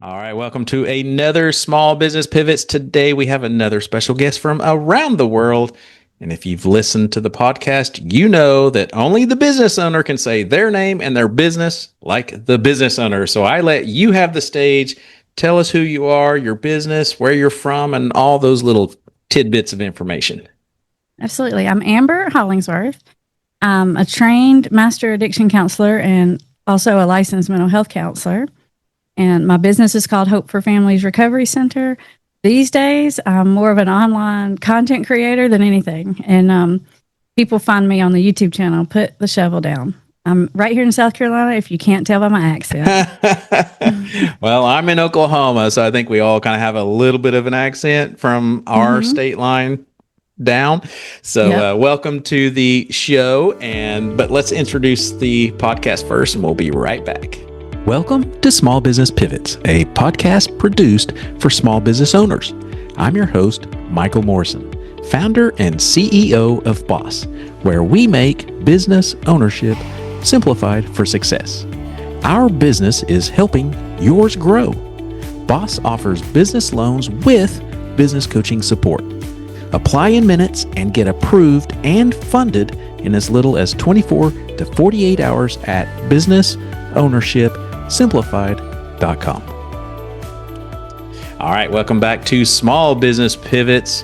All right, welcome to another Small Business Pivots. Today we have another special guest from around the world. And if you've listened to the podcast, you know that only the business owner can say their name and their business like the business owner. So I let you have the stage. Tell us who you are, your business, where you're from, and all those little tidbits of information. Absolutely. I'm Amber Hollingsworth. I'm a trained master addiction counselor and also a licensed mental health counselor. And my business is called Hope for Families Recovery Center. These days, I'm more of an online content creator than anything. And people find me on the YouTube channel, Put the Shovel Down. I'm right here in South Carolina, if you can't tell by my accent. Well, I'm in Oklahoma, so I think we all kind of have a little bit of an accent from our state line down. So welcome to the show. But let's introduce the podcast first, and we'll be right back. Welcome to Small Business Pivots, a podcast produced for small business owners. I'm your host, Michael Morrison, founder and CEO of Boss, where we make business ownership simplified for success. Our business is helping yours grow. Boss offers business loans with business coaching support. Apply in minutes and get approved and funded in as little as 24 to 48 hours at businessownershipsimplified.com. All right, welcome back to Small Business Pivots.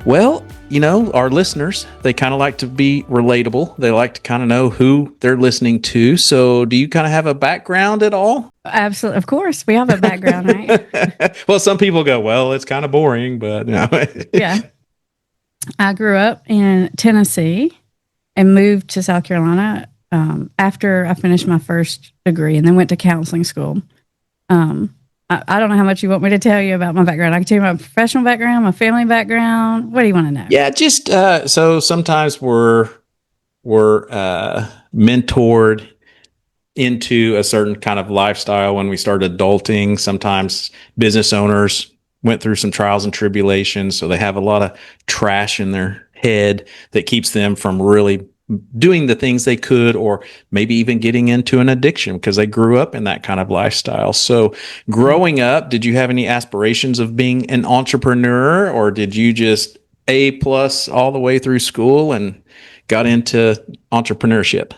Well, you know, our listeners, they kind of like to be relatable. They like to kind of know who they're listening to. So do you kind of have a background at all? Absolutely. Of course, we have a background, right? Well, some people go, well, it's kind of boring, but no. Yeah. I grew up in Tennessee and moved to South Carolina after I finished my first degree and then went to counseling school. I don't know how much you want me to tell you about my background. I can tell you my professional background, my family background. What do you want to know? Yeah, just so sometimes we're mentored into a certain kind of lifestyle when we start adulting. Sometimes business owners went through some trials and tribulations, so they have a lot of trash in their head that keeps them from really doing the things they could, or maybe even getting into an addiction because they grew up in that kind of lifestyle. So growing up, did you have any aspirations of being an entrepreneur, or did you just A+ all the way through school and got into entrepreneurship?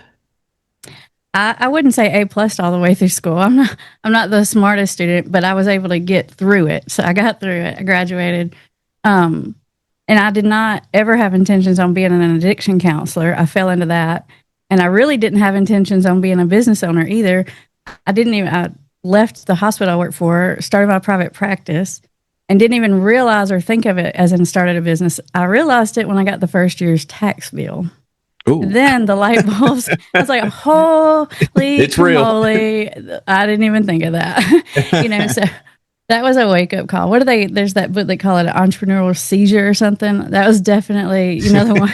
I wouldn't say A+ all the way through school. I'm not the smartest student, but I was able to get through it. So I got through it. I graduated. And I did not ever have intentions on being an addiction counselor. I fell into that. And I really didn't have intentions on being a business owner either. I left the hospital I worked for, started my private practice, and didn't even realize or think of it as in started a business. I realized it when I got the first year's tax bill. Ooh. Then the light bulbs, I was like, holy it's moly. I didn't even think of that. So that was a wake-up call. There's that book, they call it an entrepreneurial seizure or something. That was definitely, the one,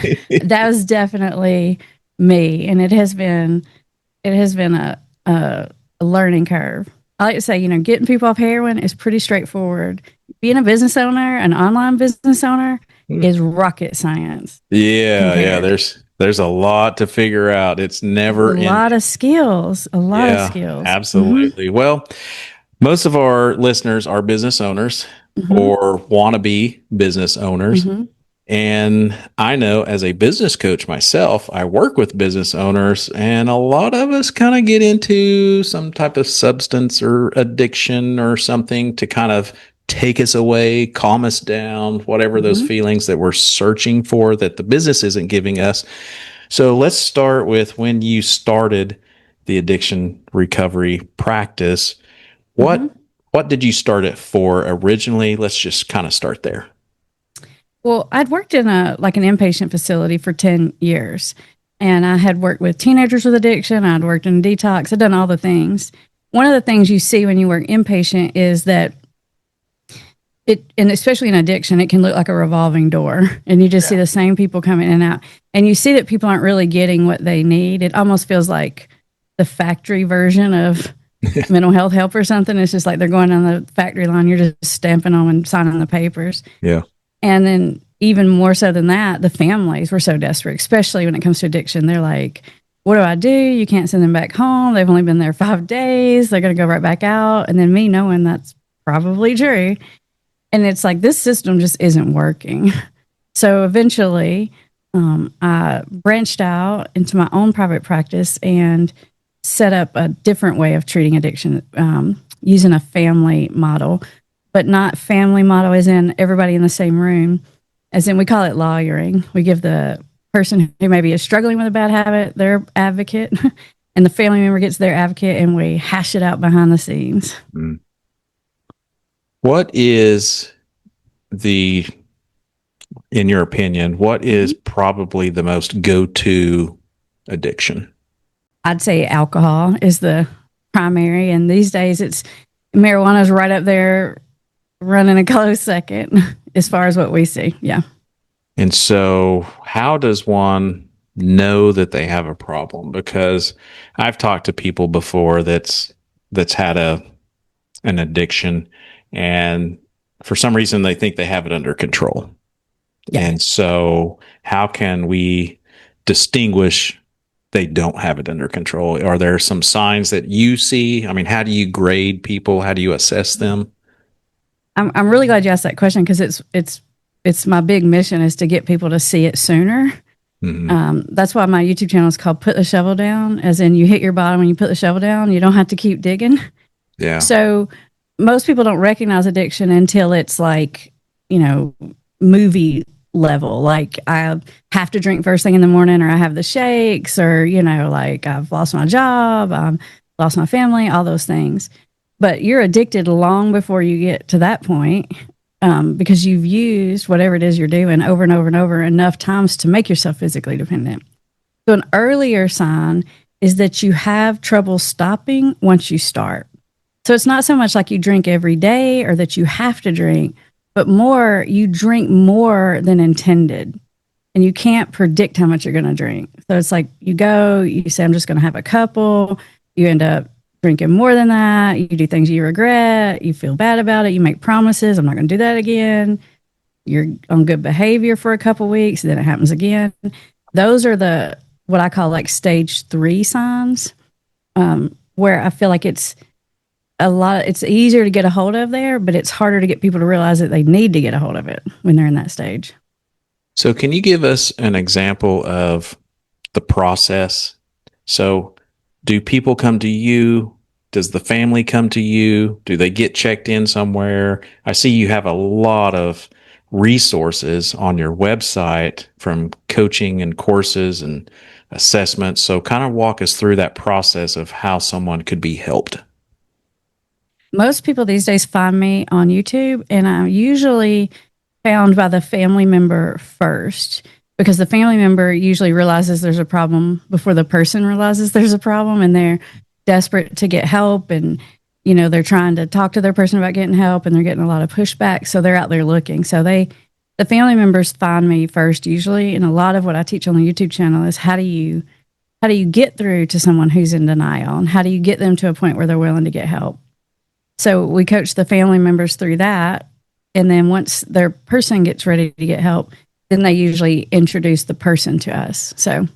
that was definitely me. And it has been a learning curve. I like to say, getting people off heroin is pretty straightforward. Being a business owner, an online business owner, is rocket science. Yeah. There's a lot to figure out. It's never a lot of skills. Absolutely. Mm-hmm. Well, most of our listeners are business owners or want to be business owners. Mm-hmm. And I know as a business coach myself, I work with business owners, and a lot of us kind of get into some type of substance or addiction or something to kind of take us away, calm us down, whatever those feelings that we're searching for that the business isn't giving us. So let's start with when you started the addiction recovery practice. What did you start it for originally? Let's just kind of start there. Well, I'd worked in an inpatient facility for 10 years, and I had worked with teenagers with addiction. I'd worked in detox. I'd done all the things. One of the things you see when you work inpatient is that and especially in addiction, it can look like a revolving door, and you just see the same people coming in and out, and you see that people aren't really getting what they need. It almost feels like the factory version of mental health help or something. It's just like they're going on the factory line. You're just stamping them and signing the papers. Yeah. And then even more so than that, the families were so desperate, especially when it comes to addiction. They're like, what do I do? You can't send them back home. They've only been there 5 days. They're going to go right back out. And then me knowing that's probably true. And it's like, this system just isn't working. So eventually, I branched out into my own private practice and set up a different way of treating addiction, using a family model, but not family model as in everybody in the same room, as in we call it lawyering. We give the person who maybe is struggling with a bad habit their advocate, and the family member gets their advocate, and we hash it out behind the scenes. Mm. What is in your opinion, what is probably the most go-to addiction? I'd say alcohol is the primary, and these days it's marijuana's right up there, running a close second as far as what we see. Yeah. And so, how does one know that they have a problem? Because I've talked to people before that's had an addiction, and for some reason they think they have it under control. Yeah. And so, how can we distinguish they don't have it under control? Are there some signs that you see? I mean, how do you grade people? How do you assess them? I'm really glad you asked that question, because it's my big mission is to get people to see it sooner. Mm-hmm. That's why my YouTube channel is called Put the Shovel Down, as in you hit your bottom when you put the shovel down. You don't have to keep digging. Yeah. So most people don't recognize addiction until it's like, movie level. Like I have to drink first thing in the morning, or I have the shakes, or, like I've lost my job, I've lost my family, all those things. But you're addicted long before you get to that point, because you've used whatever it is you're doing over and over and over enough times to make yourself physically dependent. So an earlier sign is that you have trouble stopping once you start. So it's not so much like you drink every day or that you have to drink, but more you drink more than intended. And you can't predict how much you're going to drink. So it's like you say, I'm just going to have a couple. You end up drinking more than that. You do things you regret. You feel bad about it. You make promises. I'm not going to do that again. You're on good behavior for a couple weeks. Then it happens again. Those are what I call like stage 3 signs, where I feel like it's easier to get a hold of there, but it's harder to get people to realize that they need to get a hold of it when they're in that stage. So can you give us an example of the process? So do people come to you? Does the family come to you? Do they get checked in somewhere? I see you have a lot of resources on your website, from coaching and courses and assessments. So kind of walk us through that process of how someone could be helped. Most people these days find me on YouTube, and I'm usually found by the family member first, because the family member usually realizes there's a problem before the person realizes there's a problem, and they're desperate to get help, and they're trying to talk to their person about getting help, and they're getting a lot of pushback, so they're out there looking. So the family members find me first usually, and a lot of what I teach on the YouTube channel is how do you get through to someone who's in denial, and how do you get them to a point where they're willing to get help. So we coach the family members through that, and then once their person gets ready to get help, then they usually introduce the person to us. So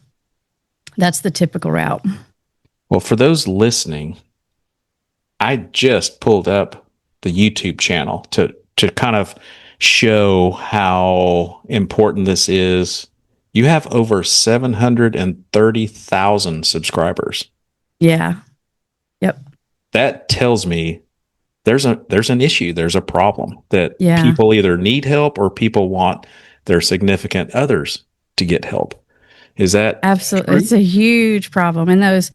that's the typical route. Well, for those listening, I just pulled up the YouTube channel to kind of show how important this is. You have over 730,000 subscribers. Yeah. Yep. That tells me there's an issue, there's a problem, that people either need help or people want their significant others to get help. Is that absolutely true? It's a huge problem. And those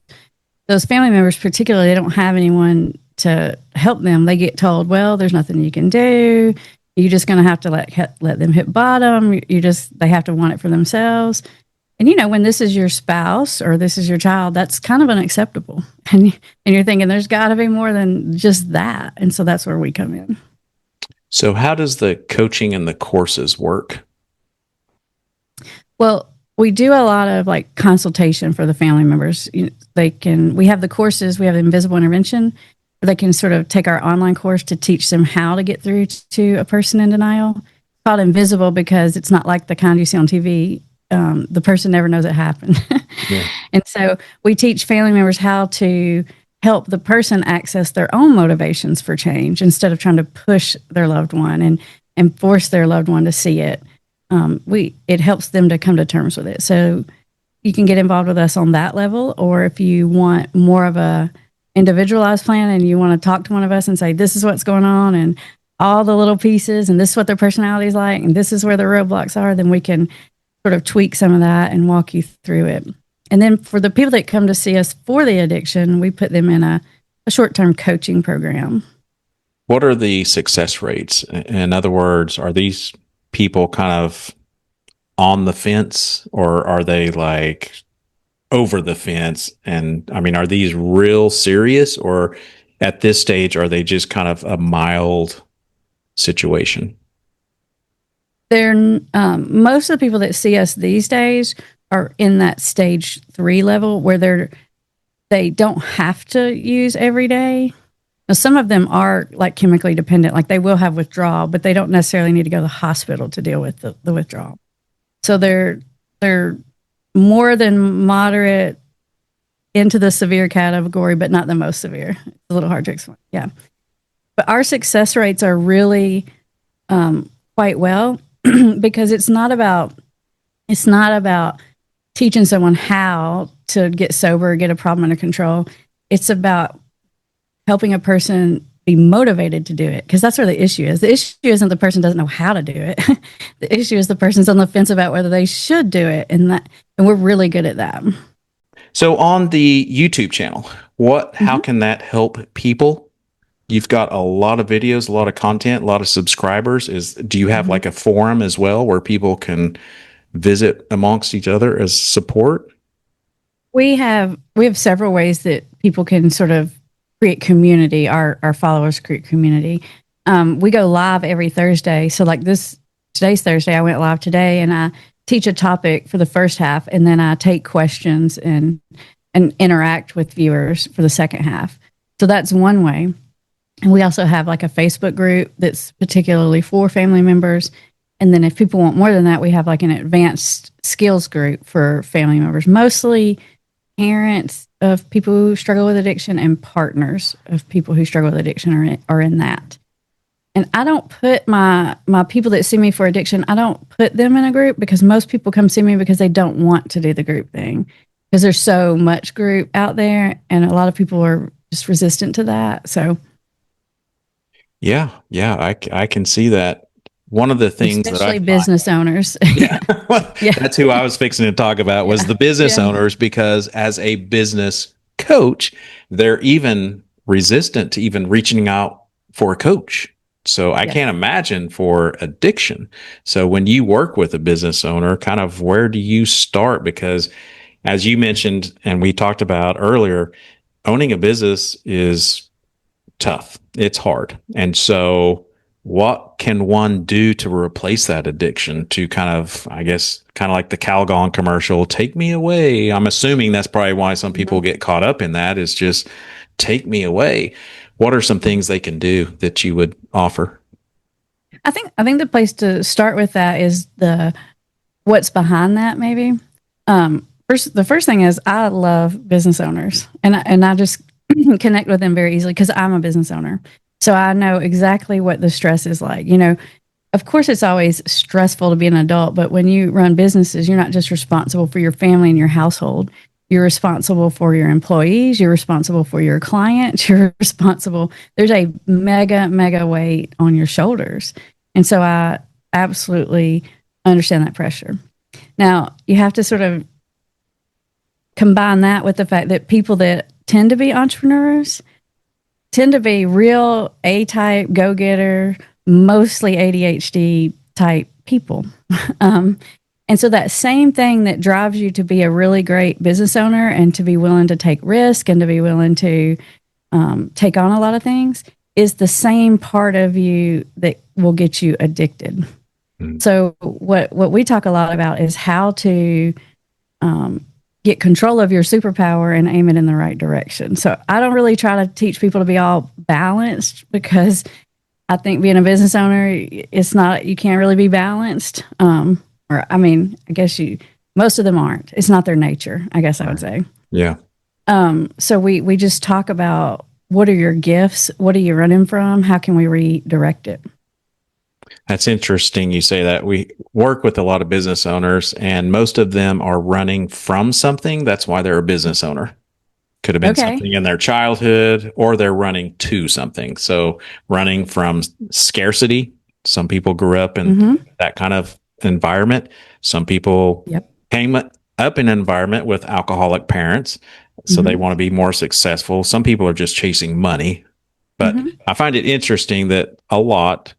family members particularly, they don't have anyone to help them. They get told, well, there's nothing you can do. You're just going to have to let them hit bottom. They have to want it for themselves. And when this is your spouse or this is your child, that's kind of unacceptable. And you're thinking there's got to be more than just that. And so that's where we come in. So how does the coaching and the courses work? Well, we do a lot of like consultation for the family members. We have the courses, we have Invisible Intervention. They can sort of take our online course to teach them how to get through to a person in denial. It's called Invisible because it's not like the kind you see on TV. the person never knows it happened. Yeah. And so we teach family members how to help the person access their own motivations for change instead of trying to push their loved one and force their loved one to see it. It helps them to come to terms with it. So you can get involved with us on that level, or if you want more of a individualized plan and you want to talk to one of us and say, this is what's going on and all the little pieces, and this is what their personality is like, and this is where the roadblocks are, then we can sort of tweak some of that and walk you through it. And then for the people that come to see us for the addiction, we put them in a short-term coaching program. What are the success rates? In other words, are these people kind of on the fence, or are they like over the fence? And I mean, are these real serious, or at this stage, are they just kind of a mild situation? They're most of the people that see us these days are in that stage 3 level where they don't have to use every day. Now, some of them are like chemically dependent, like they will have withdrawal, but they don't necessarily need to go to the hospital to deal with the withdrawal. So they're more than moderate into the severe category, but not the most severe. It's a little hard to explain. Yeah. But our success rates are really quite well because it's not about teaching someone how to get sober or get a problem under control. It's about helping a person be motivated to do it, because that's where the issue is. The issue isn't the person doesn't know how to do it. The issue is the person's on the fence about whether they should do it, and we're really good at that. So on the YouTube channel, how can that help people? You've got a lot of videos, a lot of content, a lot of subscribers. Do you have like a forum as well where people can visit amongst each other as support? We have several ways that people can sort of create community. Our followers create community. We go live every Thursday. So like today's Thursday, I went live today, and I teach a topic for the first half, and then I take questions and interact with viewers for the second half. So that's one way. And we also have like a Facebook group that's particularly for family members. And then if people want more than that, we have like an advanced skills group for family members, mostly parents of people who struggle with addiction and partners of people who struggle with addiction are in that. And I don't put my people that see me for addiction, I don't put them in a group, because most people come see me because they don't want to do the group thing, because there's so much group out there and a lot of people are just resistant to that. So yeah, I can see that. One of the things especially business owners. Yeah. That's who I was fixing to talk about was the business owners, because as a business coach, they're even resistant to even reaching out for a coach. So I can't imagine for addiction. So when you work with a business owner, kind of where do you start? Because as you mentioned, and we talked about earlier, owning a business is tough. It's hard. And so what can one do to replace that addiction, to kind of, I guess, kind of like the Calgon commercial, take me away? I'm assuming that's probably why some people get caught up in that, is just take me away. What are some things they can do that you would offer? I think the place to start with that is what's behind that, maybe. The first thing is I love business owners, and I just connect with them very easily because I'm a business owner. So I know exactly what the stress is like. You know, of course, it's always stressful to be an adult, but when you run businesses, you're not just responsible for your family and your household. You're responsible for your employees. You're responsible for your clients. You're responsible. There's a mega weight on your shoulders. And so I absolutely understand that pressure. Now, you have to sort of combine that with the fact that people that tend to be entrepreneurs tend to be real A-type, go-getter, mostly ADHD type people. And so that same thing that drives you to be a really great business owner and to be willing to take risk and to be willing to take on a lot of things is the same part of you that will get you addicted. So what we talk a lot about is how to get control of your superpower and aim it in the right direction. So I don't really try to teach people to be all balanced, because I think being a business owner, you can't really be balanced. I guess you Most of them aren't. It's not their nature, I guess I would say. Yeah. So we just talk about, what are your gifts? What are you running from? How can we redirect it? That's interesting. You say that. We work with a lot of business owners, and most of them are running from something. That's why they're a business owner. Could have been Okay. something in their childhood, or they're running to something. So running from scarcity. Some people grew up in that kind of environment. Some people came up in an environment with alcoholic parents. So they want to be more successful. Some people are just chasing money. But I find it interesting that a lot,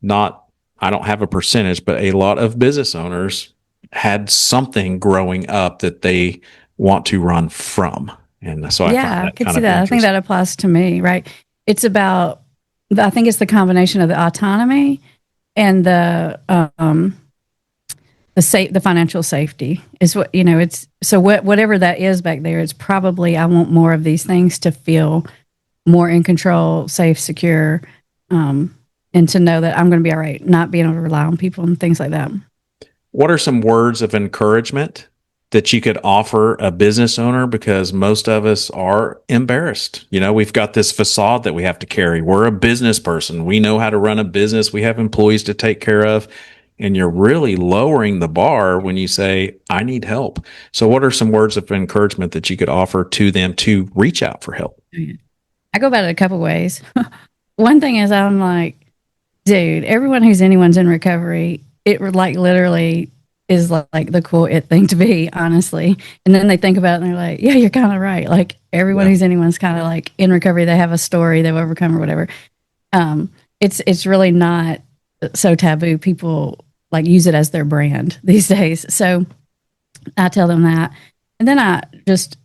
I don't have a percentage, but a lot of business owners had something growing up that they want to run from. And so I find that I can kind see of that. I think that applies to me, right? It's about, I think it's the combination of the autonomy and the financial safety is what, it's, so whatever that is back there, it's probably, I want more of these things to feel more in control, safe, secure, and to know that I'm going to be all right, not being able to rely on people and things like that. What are some words of encouragement that you could offer a business owner? Because most of us are embarrassed. We've got this facade that we have to carry. We're a business person. We know how to run a business. We have employees to take care of. And you're really lowering the bar when you say, I need help. So what are some words of encouragement that you could offer to them to reach out for help? I go about it a couple ways. One thing is, I'm like, dude, everyone who's anyone's in recovery, it like literally is like the cool thing to be, honestly. And then they think about it and they're like, yeah, you're kind of right. Like everyone who's anyone's kind of like in recovery, they have a story they've overcome or whatever. It's really not so taboo. People like use it as their brand these days. So I tell them that. And then I just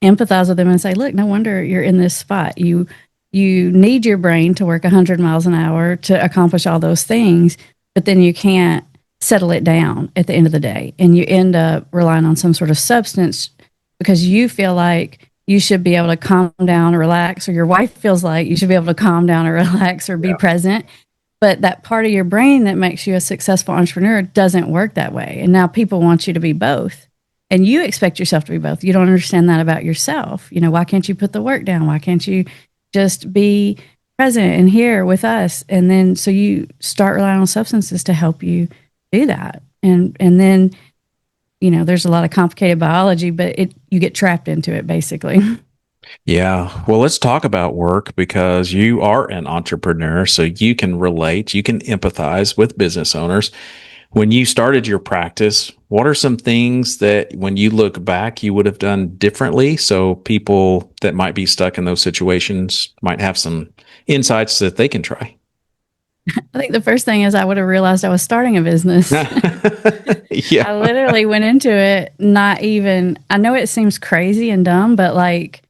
empathize with them and say, look, no wonder you're in this spot. You need your brain to work 100 miles an hour to accomplish all those things, but then you can't settle it down at the end of the day. And you end up relying on some sort of substance because you feel like you should be able to calm down or relax, or your wife feels like you should be able to calm down or relax or be present. But that part of your brain that makes you a successful entrepreneur doesn't work that way. And now people want you to be both. And you expect yourself to be both. You don't understand that about yourself. Why can't you put the work down? Why can't you just be present and here with us? And then so you start relying on substances to help you do that. And then, there's a lot of complicated biology, but you get trapped into it basically. Yeah. Well, let's talk about work, because you are an entrepreneur, so you can relate, you can empathize with business owners. When you started your practice, what are some things that when you look back, you would have done differently? So people that might be stuck in those situations might have some insights that they can try. I think the first thing is I would have realized I was starting a business. Yeah. I literally went into it I know it seems crazy and dumb, but like,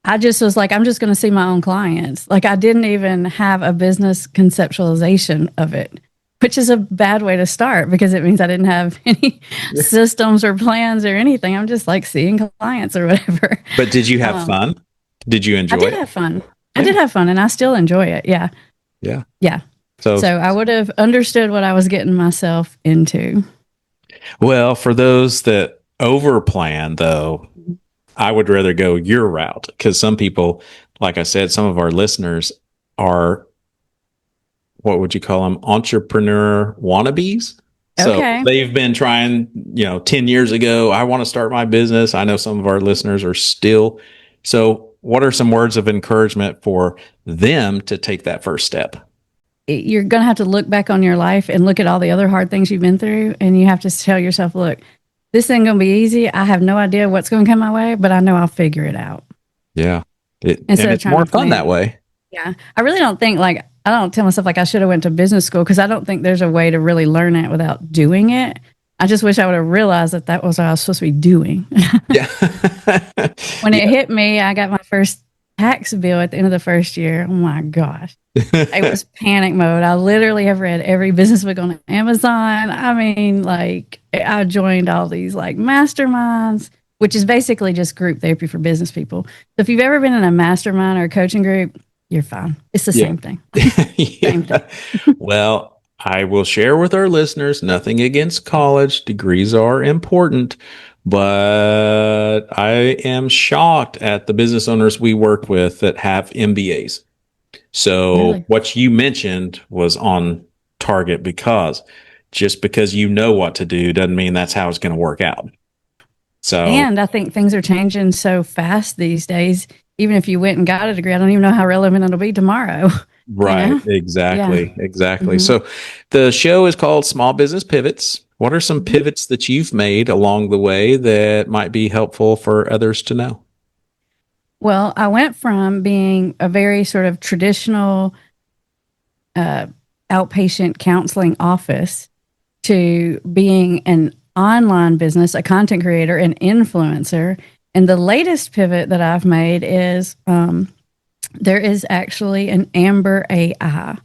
I just was like, I'm just going to see my own clients. Like I didn't even have a business conceptualization of it, which is a bad way to start because it means I didn't have any systems or plans or anything. I'm just like seeing clients or whatever. But did you have fun? Did you enjoy it? I did have fun. Yeah. I did have fun and I still enjoy it. Yeah. Yeah. Yeah. So I would have understood what I was getting myself into. Well, for those that overplan, though, I would rather go your route, because some people, like I said, some of our listeners are, what would you call them? Entrepreneur wannabes. So they've been trying, 10 years ago, I want to start my business. I know some of our listeners are still. So what are some words of encouragement for them to take that first step? You're going to have to look back on your life and look at all the other hard things you've been through. And you have to tell yourself, look, this ain't going to be easy. I have no idea what's going to come my way, but I know I'll figure it out. Yeah. And it's more fun that way. Yeah. I really don't think I don't tell myself like I should have went to business school, because I don't think there's a way to really learn it without doing it. I just wish I would have realized that was what I was supposed to be doing. Yeah. When it hit me, I got my first tax bill at the end of the first year. Oh my gosh. It was panic mode. I literally have read every business book on Amazon. I mean, I joined all these masterminds, which is basically just group therapy for business people. So if you've ever been in a mastermind or a coaching group, you're fine. It's the same thing. Same thing. Well, I will share with our listeners, nothing against college. Degrees are important, but I am shocked at the business owners we work with that have MBAs. So Really? what you mentioned was on target, because just because you know what to do doesn't mean that's how it's going to work out. So, And I think things are changing so fast these days. Even if you went and got a degree, I don't even know how relevant it'll be tomorrow. You right, know? Yeah. exactly. Hmm. So the show is called Small Business Pivots. What are some pivots that you've made along the way that might be helpful for others to know? Well, I went from being a very sort of traditional uh, outpatient counseling office to being an online business, a content creator, an influencer. And the latest pivot that I've made is there is actually an AmberAI.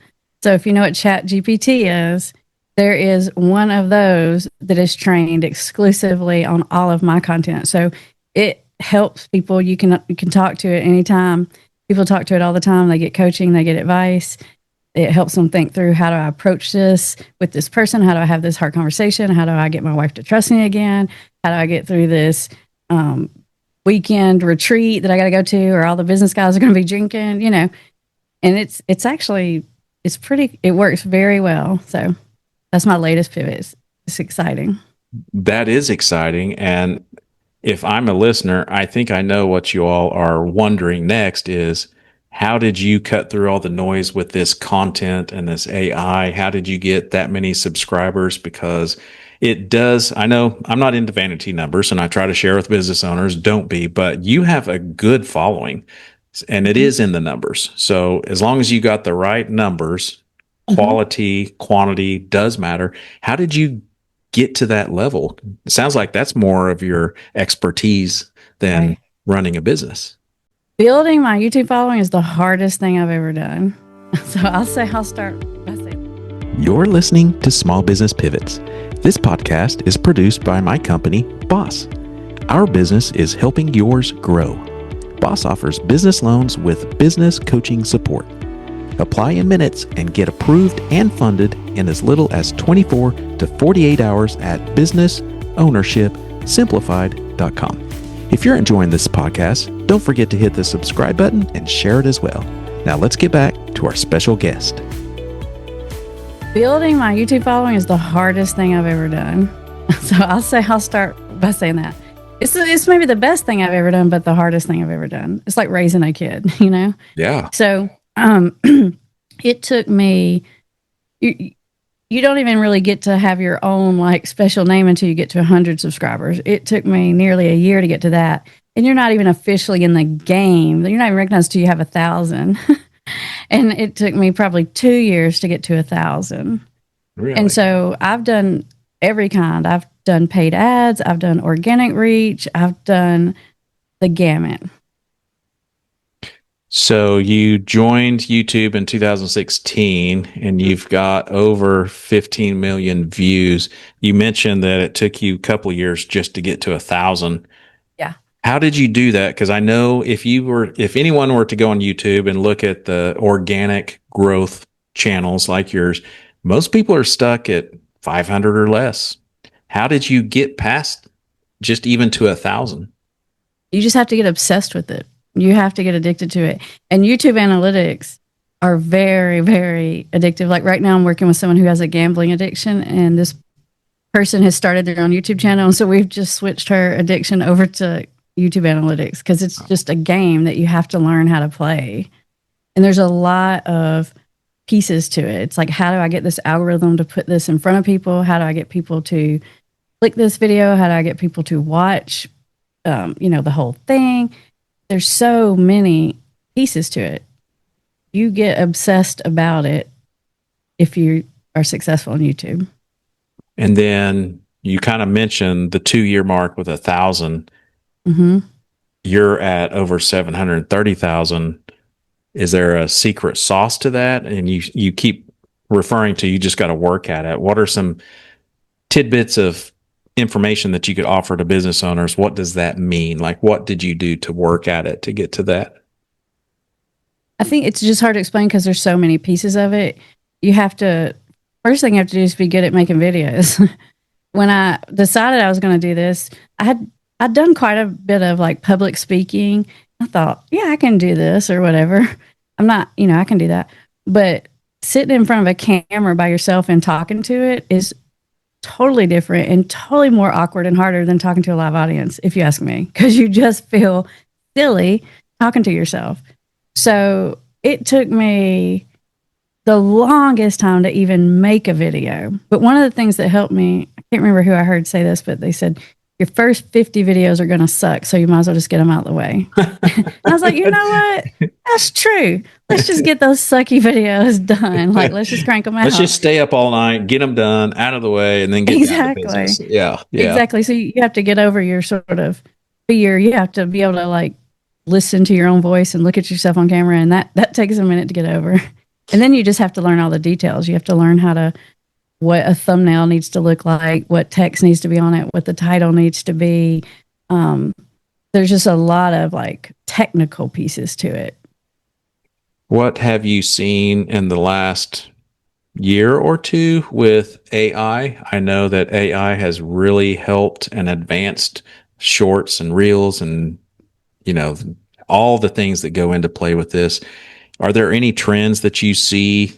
So if you know what Chat GPT is, there is one of those that is trained exclusively on all of my content. So it helps people. You can talk to it anytime. People talk to it all the time. They get coaching, they get advice. It helps them think through, how do I approach this with this person? How do I have this hard conversation? How do I get my wife to trust me again? How do I get through this weekend retreat that I got to go to, or all the business guys are going to be drinking, And it works very well. So that's my latest pivot. It's exciting. That is exciting. And if I'm a listener, I think I know what you all are wondering next is, how did you cut through all the noise with this content and this AI? How did you get that many subscribers? Because it does, I know I'm not into vanity numbers and I try to share with business owners, don't be, but you have a good following and it is in the numbers. So as long as you got the right numbers, Mm-hmm. quality, quantity does matter. How did you get to that level? It sounds like that's more of your expertise than Right. running a business. Building my YouTube following is the hardest thing I've ever done. So I'll start by saying, You're listening to Small Business Pivots. This podcast is produced by my company, Boss. Our business is helping yours grow. Boss offers business loans with business coaching support. Apply in minutes and get approved and funded in as little as 24 to 48 hours at businessownershipsimplified.com. If you're enjoying this podcast, don't forget to hit the subscribe button and share it as well. Now let's get back to our special guest. building my YouTube following is the hardest thing I've ever done. So I'll start by saying that. It's maybe the best thing I've ever done, but the hardest thing I've ever done. It's like raising a kid, Yeah. So it took me. You don't even really get to have your own like special name until you get to 100 subscribers. It took me nearly a year to get to that, and you're not even officially in the game. You're not even recognized till you have 1,000. And it took me probably 2 years to get to 1,000. Really? And so I've done every kind. I've done paid ads. I've done organic reach. I've done the gamut. So you joined YouTube in 2016 and you've got over 15 million views. You mentioned that it took you a couple of years just to get to 1,000. Yeah. How did you do that? Because I know if anyone were to go on YouTube and look at the organic growth channels like yours, most people are stuck at 500 or less. How did you get past just even to 1,000? You just have to get obsessed with it. You have to get addicted to it. And YouTube analytics are very, very addictive. Like right now, I'm working with someone who has a gambling addiction, and this person has started their own YouTube channel. And so we've just switched her addiction over to YouTube analytics because it's just a game that you have to learn how to play. And there's a lot of pieces to it. It's like, how do I get this algorithm to put this in front of people? How do I get people to click this video? How do I get people to watch, the whole thing? There's so many pieces to it. You get obsessed about it if you are successful on YouTube. And then you kind of mentioned the 2 year mark with 1,000. Mm-hmm. You're at over 730,000. Is there a secret sauce to that? And you keep referring to, you just got to work at it. What are some tidbits of information that you could offer to business owners? What does that mean? Like, what did you do to work at it to get to that? I think it's just hard to explain because there's so many pieces of it. You have to first thing you have to do is be good at making videos. When I decided I was going to do this, I'd done quite a bit of like public speaking. I thought, yeah, I can do this or whatever. I'm not, I can do that. But sitting in front of a camera by yourself and talking to it is totally different and totally more awkward and harder than talking to a live audience, if you ask me, because you just feel silly talking to yourself. So it took me the longest time to even make a video. But one of the things that helped me, I can't remember who I heard say this, but they said, your first 50 videos are going to suck, so you might as well just get them out of the way. I was like, you know what? That's true. Let's just get those sucky videos done. Like, let's just crank them out. Let's just stay up all night, get them done, out of the way, and then get down to business. Yeah. Exactly. So you have to get over your sort of fear. You have to be able to like listen to your own voice and look at yourself on camera, and that takes a minute to get over. And then you just have to learn all the details. You have to learn what a thumbnail needs to look like, what text needs to be on it, what the title needs to be. There's just a lot of like technical pieces to it. What have you seen in the last year or two with AI? I know that AI has really helped and advanced shorts and reels and, all the things that go into play with this. Are there any trends that you see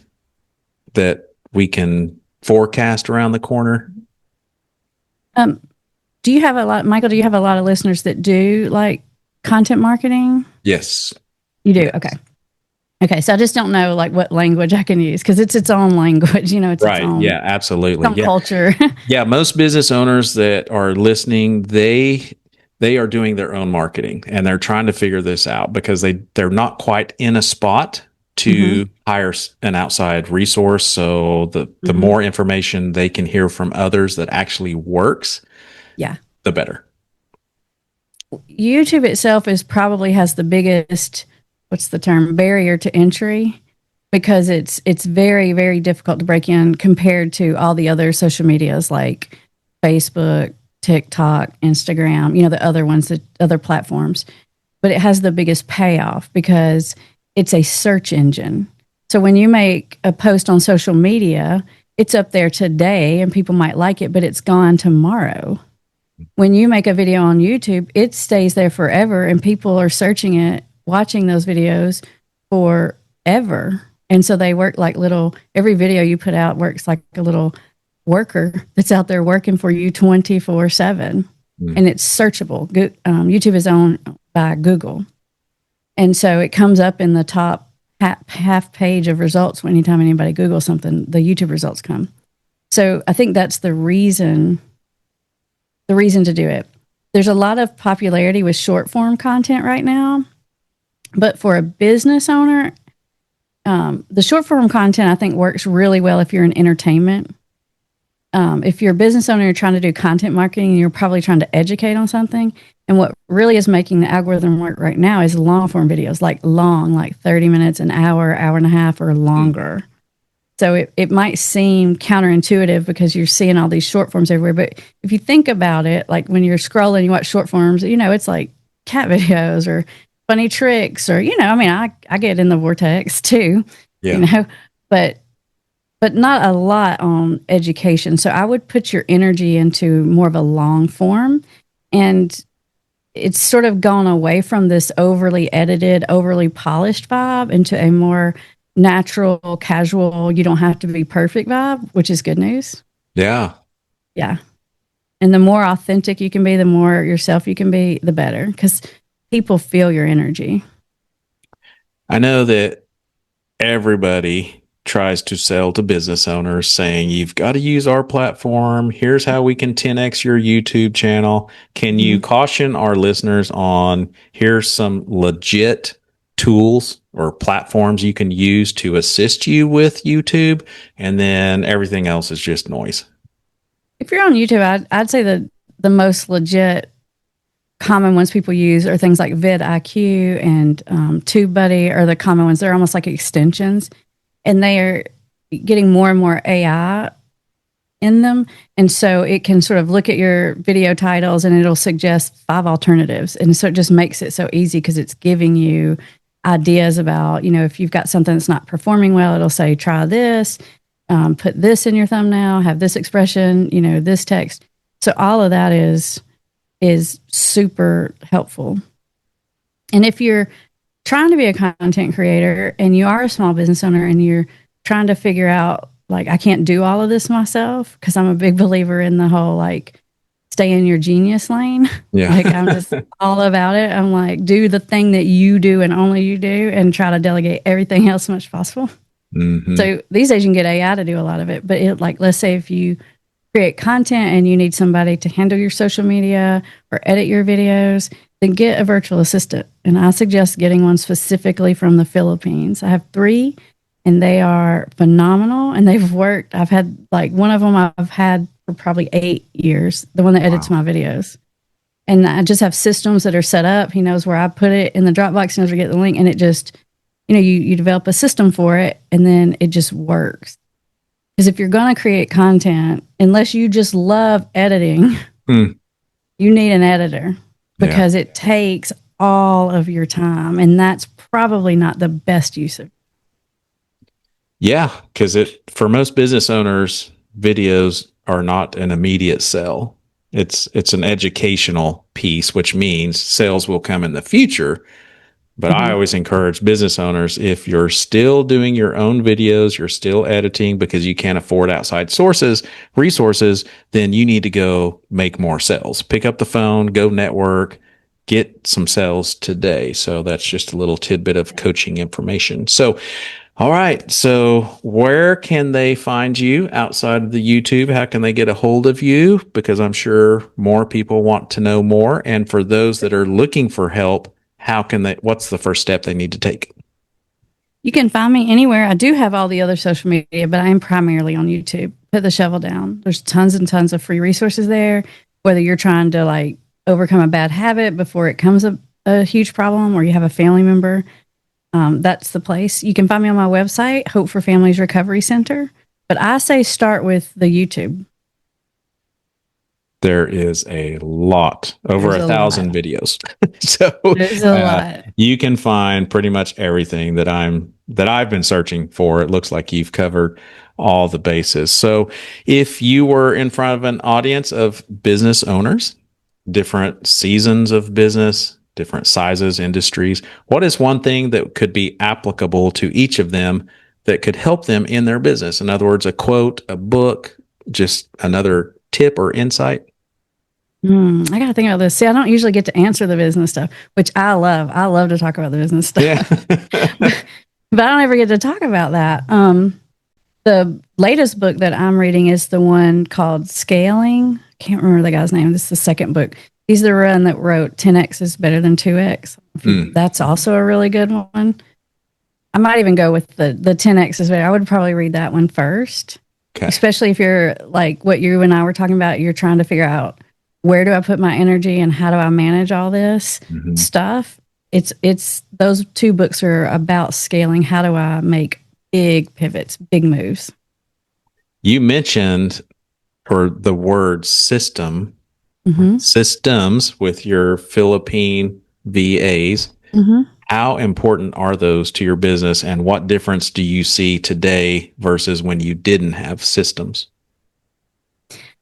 that we can forecast around the corner? Do you have Michael, do you have a lot of listeners that do like content marketing? Yes. You do? Yes. Okay. So I just don't know like what language I can use because it's its own language, it's right. Its own, yeah, absolutely. Some culture. Yeah. Most business owners that are listening, they are doing their own marketing and they're trying to figure this out because they're not quite in a spot to hire an outside resource. So the more information they can hear from others that actually works, the better. YouTube itself probably has the biggest, barrier to entry because it's very, very difficult to break in compared to all the other social medias like Facebook, TikTok, Instagram, the other ones, the other platforms. But it has the biggest payoff because it's a search engine. So when you make a post on social media, it's up there today and people might like it, but it's gone tomorrow. When you make a video on YouTube, it stays there forever and people are searching it, watching those videos forever. And so they work like every video you put out works like a little worker that's out there working for you 24/7. And it's searchable. YouTube is owned by Google. And so it comes up in the top half page of results anytime anybody Googles something, the YouTube results come. So I think that's the reason to do it. There's a lot of popularity with short form content right now, but for a business owner, the short form content I think works really well if you're in entertainment. If you're a business owner, you're trying to do content marketing, and you're probably trying to educate on something. And what really is making the algorithm work right now is long form videos, like 30 minutes, an hour and a half or longer. So it might seem counterintuitive because you're seeing all these short forms everywhere. But if you think about it, like when you're scrolling, you watch short forms, it's like cat videos or funny tricks or, I get in the vortex too, but not a lot on education. So I would put your energy into more of a long form. And it's sort of gone away from this overly edited, overly polished vibe into a more natural, casual, you don't have to be perfect vibe, which is good news. Yeah. Yeah. And the more authentic you can be, the more yourself you can be, the better, because people feel your energy. I know that everybody tries to sell to business owners saying, you've got to use our platform. Here's how we can 10x your YouTube channel. Can you caution our listeners on here's some legit tools or platforms you can use to assist you with YouTube, and then everything else is just noise? If you're on YouTube, I'd say the most legit common ones people use are things like vidIQ and TubeBuddy are the common ones. They're almost like extensions, and they are getting more and more AI in them. And so it can sort of look at your video titles and it'll suggest 5 alternatives. And so it just makes it so easy because it's giving you ideas about, if you've got something that's not performing well, it'll say, try this. put this in your thumbnail, have this expression, this text. So all of that is super helpful. And if you're trying to be a content creator and you are a small business owner and you're trying to figure out, like, I can't do all of this myself, because I'm a big believer in the whole, like, stay in your genius lane. Yeah. Like, I'm just all about it. I'm like, do the thing that you do and only you do, and try to delegate everything else as much as possible. Mm-hmm. So these days you can get AI to do a lot of it. But let's say if you create content and you need somebody to handle your social media or edit your videos, then get a virtual assistant. And I suggest getting one specifically from the Philippines. I have 3, and they are phenomenal, and they've worked. I've had, like, one of them I've had for probably 8 years, the one that edits my videos. And I just have systems that are set up. He knows where I put it in the Dropbox, he knows where to get the link, and it just, you develop a system for it, and then it just works. Because if you're going to create content, unless you just love editing, you need an editor, because it takes all of your time, and that's probably not the best use of it. Yeah, because for most business owners, videos are not an immediate sell. It's an educational piece, which means sales will come in the future. But I always encourage business owners, if you're still doing your own videos, you're still editing because you can't afford outside resources, then you need to go make more sales. Pick up the phone, go network, get some sales today. So that's just a little tidbit of coaching information. So, all right. So where can they find you outside of the YouTube? How can they get a hold of you? Because I'm sure more people want to know more. And for those that are looking for help, what's the first step they need to take? You can find me anywhere. I do have all the other social media, but I am primarily on YouTube. Put the shovel down. There's tons and tons of free resources there, whether you're trying to, like, overcome a bad habit before it becomes a huge problem, or you have a family member. That's the place. You can find me on my website, Hope for Families Recovery Center. But I say start with the YouTube. There is a lot, over 1,000 videos. So there's a lot. You can find pretty much everything that I've been searching for. It looks like you've covered all the bases. So if you were in front of an audience of business owners, different seasons of business, different sizes, industries, what is one thing that could be applicable to each of them that could help them in their business? In other words, a quote, a book, just another tip or insight? I got to think about this. See, I don't usually get to answer the business stuff, which I love. I love to talk about the business stuff. Yeah. but I don't ever get to talk about that. The latest book that I'm reading is the one called Scaling. I can't remember the guy's name. This is the second book. He's the one that wrote 10X is better than 2X. That's also a really good one. I might even go with the 10X is better. I would probably read that one first. Okay. Especially if you're like what you and I were talking about, you're trying to figure out, where do I put my energy and how do I manage all this stuff? It's those 2 books are about scaling. How do I make big pivots, big moves? You mentioned the word system, systems with your Philippine VAs. How important are those to your business, and what difference do you see today versus when you didn't have systems?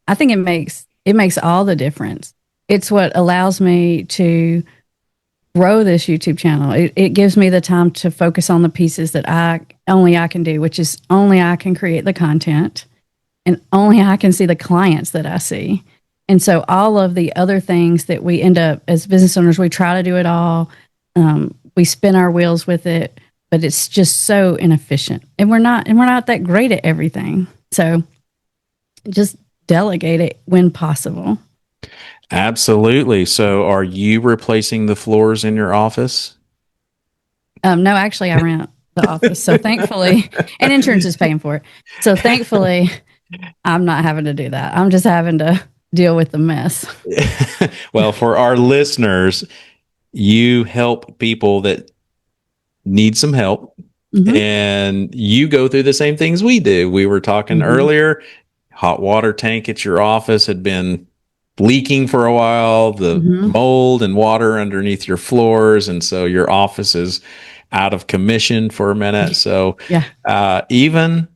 I think it makes all the difference. It's what allows me to grow this YouTube channel. It gives me the time to focus on the pieces that only I can do, which is only I can create the content, and only I can see the clients that I see. And so all of the other things that we end up as business owners, we try to do it all. We spin our wheels with it, but it's just so inefficient, and we're not that great at everything. So just delegate it when possible. Absolutely. So are you replacing the floors in your office? No, actually I rent the office. So thankfully, and insurance is paying for it. So thankfully I'm not having to do that. I'm just having to deal with the mess. Well, for our listeners, you help people that need some help, and you go through the same things we do. We were talking earlier, hot water tank at your office had been leaking for a while, the mold and water underneath your floors. And so your office is out of commission for a minute. So even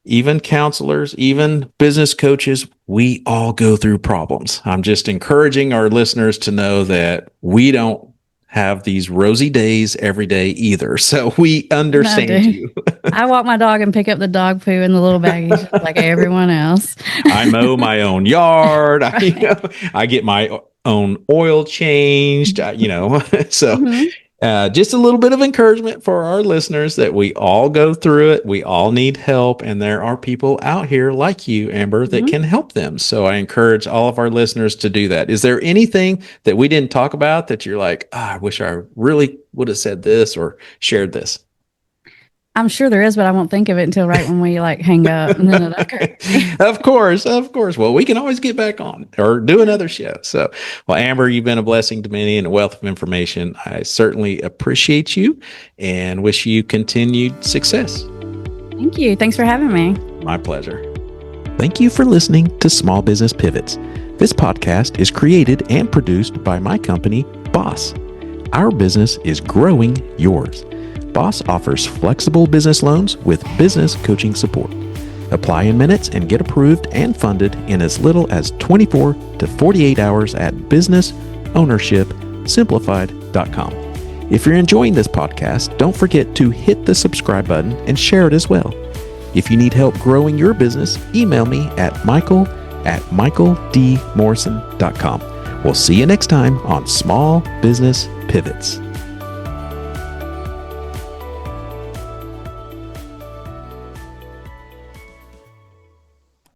even counselors, even business coaches, we all go through problems. I'm just encouraging our listeners to know that we don't have these rosy days every day either. So we understand you. I walk my dog and pick up the dog poo in the little baggies like everyone else. I mow my own yard. I get my own oil changed, so just a little bit of encouragement for our listeners that we all go through it. We all need help. And there are people out here like you, Amber, that can help them. So I encourage all of our listeners to do that. Is there anything that we didn't talk about that you're like, I wish I really would have said this or shared this? I'm sure there is, but I won't think of it until right when we hang up. And then it occurs. Of course. Well, we can always get back on or do another show. So, well, Amber, you've been a blessing to many and a wealth of information. I certainly appreciate you and wish you continued success. Thank you. Thanks for having me. My pleasure. Thank you for listening to Small Business Pivots. This podcast is created and produced by my company, Boss. Our business is growing yours. Boss offers flexible business loans with business coaching support. Apply in minutes and get approved and funded in as little as 24 to 48 hours at businessownershipsimplified.com. If you're enjoying this podcast, don't forget to hit the subscribe button and share it as well. If you need help growing your business, email me at michael@michaeldmorrison.com. We'll see you next time on Small Business Pivots.